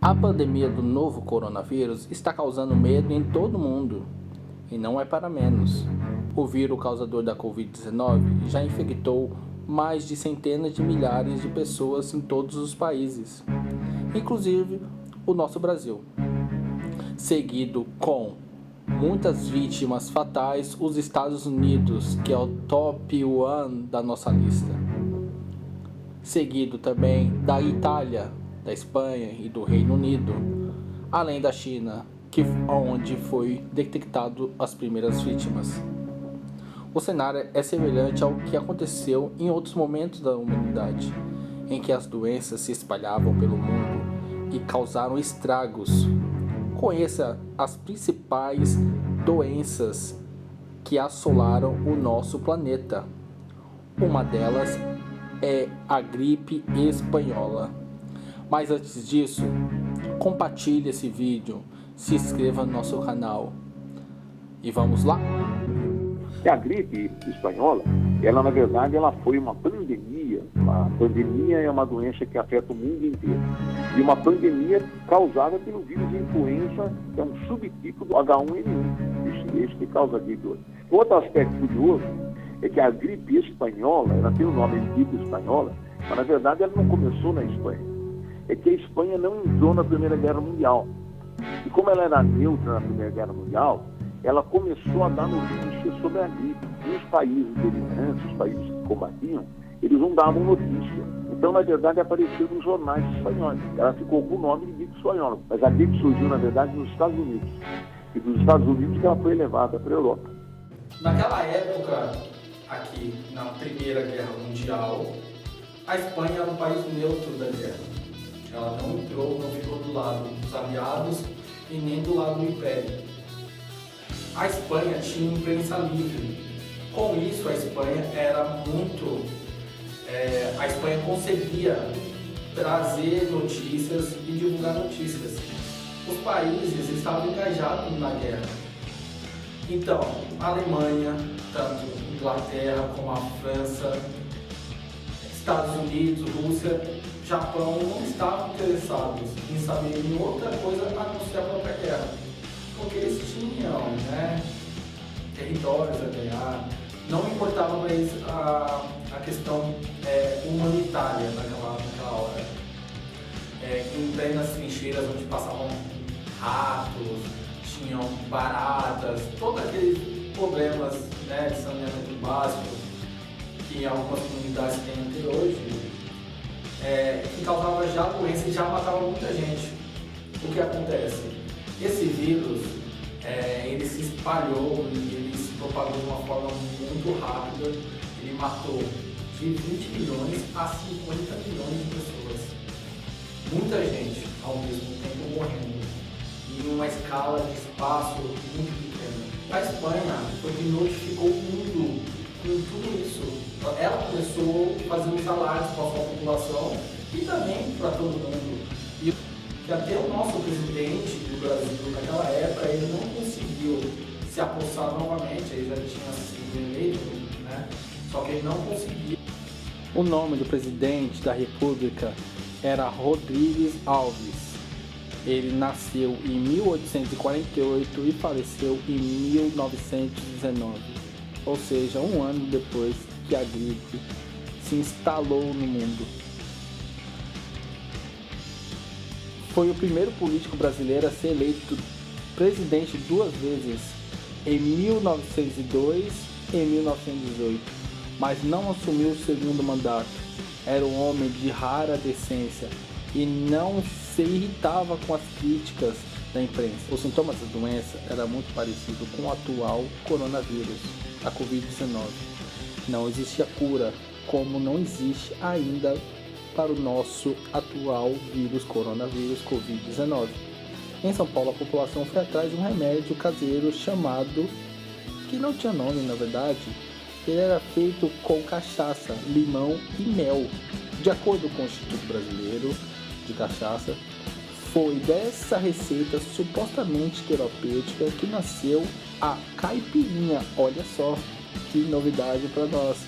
A pandemia do novo coronavírus está causando medo em todo mundo, e não é para menos. O vírus causador da Covid-19 já infectou mais de centenas de milhares de pessoas em todos os países, inclusive o nosso Brasil. Seguido com muitas vítimas fatais, os Estados Unidos, que é o top 1 da nossa lista. Seguido também da Itália, da Espanha e do Reino Unido, além da China, onde foi detectado as primeiras vítimas. O cenário é semelhante ao que aconteceu em outros momentos da humanidade, em que as doenças se espalhavam pelo mundo e causaram estragos. Conheça as principais doenças que assolaram o nosso planeta. Uma delas é a gripe espanhola. Mas antes disso, compartilhe esse vídeo, se inscreva no nosso canal e vamos lá? A gripe espanhola, ela na verdade ela foi uma pandemia. A pandemia é uma doença que afeta o mundo inteiro. E uma pandemia causada pelo vírus de influenza, que é um subtipo do H1N1. Esse que causa a gripe hoje. Outro aspecto curioso é que a gripe espanhola, ela tem o nome de gripe espanhola, mas na verdade ela não começou na Espanha. É que a Espanha não entrou na Primeira Guerra Mundial. E como ela era neutra na Primeira Guerra Mundial, ela começou a dar notícias sobre a gripe. E os países beligerantes, os países que combatiam, eles não davam notícia. Então, na verdade, apareceu nos jornais espanhóis. Ela ficou com o nome de gripe espanhola. Mas a gripe surgiu, na verdade, nos Estados Unidos. E dos Estados Unidos que ela foi levada para a Europa. Naquela época, aqui na Primeira Guerra Mundial, a Espanha era um país neutro da guerra. Ela não entrou, não ficou do lado dos aliados e nem do lado do Império. A Espanha tinha imprensa livre. Com isso, a Espanha era muito... a Espanha conseguia trazer notícias e divulgar notícias. Os países estavam engajados na guerra. Então, a Alemanha, tanto Inglaterra como a França, Estados Unidos, Rússia, Japão não estavam interessados em saber em outra coisa a não ser a própria guerra. Porque eles tinham territórios a ganhar, não importava para eles a questão humanitária naquela hora. Em plenas trincheiras onde passavam ratos, tinham baratas, todos aqueles problemas de saneamento básico que algumas comunidades têm até hoje, que causava já doença e já matava muita gente. O que acontece? Esse vírus, ele se espalhou e ele se propagou de uma forma muito rápida. Ele matou de 20 milhões a 50 milhões de pessoas. Muita gente ao mesmo tempo morrendo, em uma escala de espaço muito pequena. A Espanha foi que notificou o mundo com tudo isso. Ela começou a fazer os alardes para a sua população e também para todo mundo. E que até o nosso presidente do Brasil naquela época, ele não conseguiu se apossar novamente, ele já tinha sido eleito, só que ele não conseguiu. O nome do presidente da República era Rodrigues Alves. Ele nasceu em 1848 e faleceu em 1919, ou seja, um ano depois que a gripe se instalou no mundo. Foi o primeiro político brasileiro a ser eleito presidente 2 vezes, em 1902 e em 1918, mas não assumiu o segundo mandato. Era um homem de rara decência e não se irritava com as críticas da imprensa. Os sintomas da doença eram muito parecidos com o atual coronavírus, a Covid-19. Não existia cura, como não existe ainda para o nosso atual vírus coronavírus Covid-19. Em São Paulo, a população foi atrás de um remédio caseiro chamado, que não tinha nome na verdade, ele era feito com cachaça, limão e mel. De acordo com o Instituto Brasileiro de Cachaça, foi dessa receita supostamente terapêutica que nasceu a caipirinha. Olha só que novidade para nós.